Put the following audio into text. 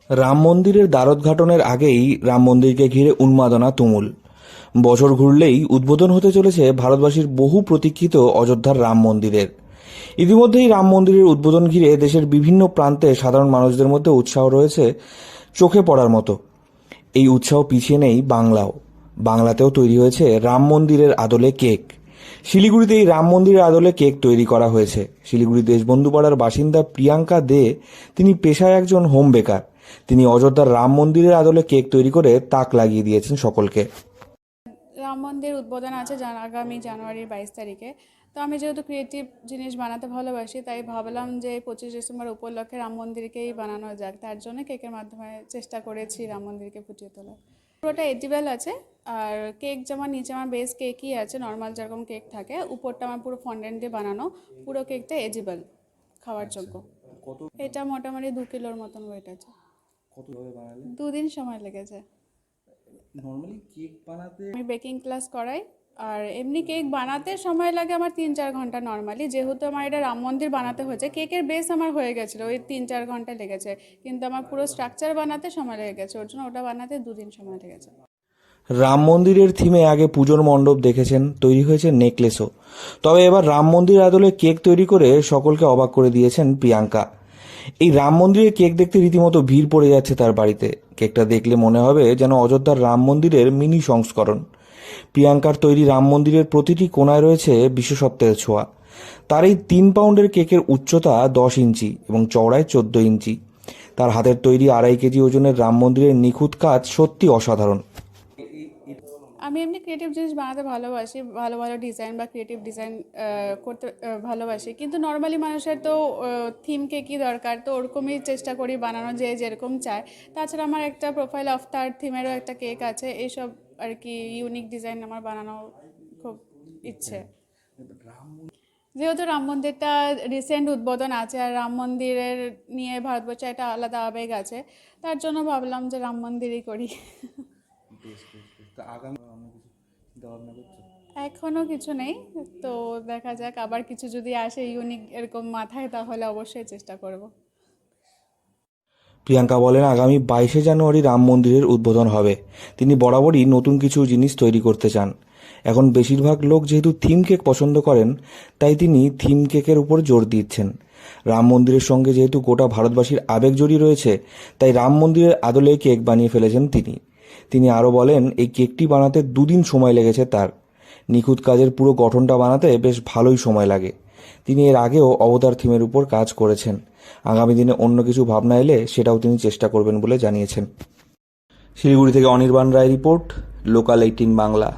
রাম মন্দিরের দ্বারোদ্ঘাটনের আগেই রাম মন্দিরকে ঘিরে উন্মাদনা তুমুল। বছর ঘুরলেই উদ্বোধন হতে চলেছে ভারতবাসীর বহু প্রতীক্ষিত অযোধ্যার রাম মন্দিরের। ইতিমধ্যেই রাম মন্দিরের উদ্বোধন ঘিরে দেশের বিভিন্ন প্রান্তে সাধারণ মানুষদের মধ্যে উৎসাহ রয়েছে চোখে পড়ার মতো। এই উৎসাহ পিছিয়ে নেই বাংলাও। বাংলাতেও তৈরি হয়েছে রাম মন্দিরের আদলে কেক। শিলিগুড়িতে এই রাম মন্দিরের আদলে কেক তৈরি করা হয়েছে। শিলিগুড়ি দেশবন্ধু পাড়ার বাসিন্দা প্রিয়াঙ্কা দে, তিনি পেশায় একজন হোম বেকার। তিনি অযোধ্যার রাম মন্দিরের আদলে কেক তৈরি করে তাক লাগিয়ে দিয়েছেন সকলকে। রাম মন্দির উদ্বোধন আছে আগামী জানুয়ারির 22 তারিখে। তো আমি যেহেতু ক্রিয়েটিভ জিনিস বানাতে ভালোবাসি, তাই ভাবলাম যে 25 ডিসেম্বর উপলক্ষে রাম মন্দিরকেই বানানো যাক। তার জন্য কেকের মাধ্যমে চেষ্টা করেছি রাম মন্দিরকে ফুটিয়ে তোলার। পুরোটা এডিবেল আছে। আর কেক যেমন নিচে আমার বেস কেকই আছে, নর্মাল যেরকম কেক থাকে, উপরটা আমার পুরো ফন্ডেন্ট দিয়ে বানানো। পুরো কেকটা এডিবেল, খাওয়ার যোগ্য। এটা মোটামুটি 2 কিলোর মতন ওয়েট আছে। দুদিন সময় লেগেছে। নর্মালি কেক বানাতে আমি বেকিং ক্লাস করাই, আর এমনি কেক বানাতে সময় লাগে আমার 3-4 ঘন্টা নর্মালি। যেহেতু আমার এটা রাম মন্দির বানাতে হয়েছে, কেকের বেস আমার হয়ে গেছিলো, ওই 3-4 ঘন্টা লেগেছে। কিন্তু আমার পুরো স্ট্রাকচার বানাতে সময় লেগে গেছে, ওর জন্য ওটা বানাতে 2 দিন সময় লেগেছে। রাম মন্দিরের থিমে আগে পুজোর মণ্ডপ দেখেছেন, তৈরি হয়েছে নেকলেসও। তবে এবার রাম মন্দির আদলে কেক তৈরি করে সকলকে অবাক করে দিয়েছেন প্রিয়াঙ্কা। এই রাম মন্দিরের কেক দেখতে রীতিমতো ভিড় পড়ে যাচ্ছে তার বাড়িতে। কেকটা দেখলে মনে হবে যেন অযোধ্যার রাম মন্দিরের মিনি সংস্করণ। প্রিয়াঙ্কার তৈরি রাম মন্দিরের প্রতিটি কোণায় রয়েছে বিশেষত্বের ছোঁয়া। তার এই 3 পাউন্ডের কেকের উচ্চতা 10 ইঞ্চি এবং চওড়ায় 14 ইঞ্চি। তার হাতের তৈরি 2.5 কেজি ওজনের রাম মন্দিরের নিখুঁত কাজ সত্যি অসাধারণ। আমি এমনি ক্রিয়েটিভ জিনিস বানাতে ভালোবাসি, ভালো ভালো ডিজাইন বা ক্রিয়েটিভ ডিজাইন করতে ভালোবাসি। কিন্তু নর্মালি মানুষের তো থিমকে কী দরকার, তো ওরকমই চেষ্টা করি বানানো, যে যেরকম চায়। তাছাড়া আমার একটা প্রোফাইল অফ তার থিমেরও একটা কেক আছে। এইসব আর কি ইউনিক ডিজাইন আমার বানানো খুব ইচ্ছে। যেহেতু রাম মন্দিরটা রিসেন্ট উদ্বোধন আছে, আর রাম মন্দিরের নিয়ে ভারতবর্ষে একটা আলাদা আবেগ আছে, তার জন্য ভাবলাম যে রাম মন্দিরই করি। এখনো কিছু নেই, তো দেখা যাক, আবার কিছু যদি আসে ইউনিক এরকম মাথায়, তাহলে অবশ্যই চেষ্টা করব। প্রিয়াঙ্কা বলেন, আগামী 22শে জানুয়ারি রাম মন্দিরের উদ্বোধন হবে। তিনি বরাবরই নতুন কিছু জিনিস তৈরি করতে চান। এখন বেশিরভাগ লোক যেহেতু থিম কেক পছন্দ করেন, তাই তিনি থিম কেকের উপর জোর দিচ্ছেন। রাম মন্দিরের সঙ্গে যেহেতু গোটা ভারতবাসীর আবেগ জড়িয়ে রয়েছে, তাই রাম মন্দিরের আদলে কেক বানিয়ে ফেলেছেন তিনি আরও বলেন, এই কেকটি বানাতে 2 দিন সময় লেগেছে তার। নিখুঁত কাজের পুরো গঠনটা বানাতে বেশ ভালোই সময় লাগে। তিনি এর আগেও অবতার থিমের উপর কাজ করেছেন। আগামী দিনে অন্য কিছু ভাবনা এলে সেটাও তিনি চেষ্টা করবেন বলে জানিয়েছেন। শিলিগুড়ি থেকে অনির্বাণ রায় রিপোর্ট, লোকাল 18 বাংলা।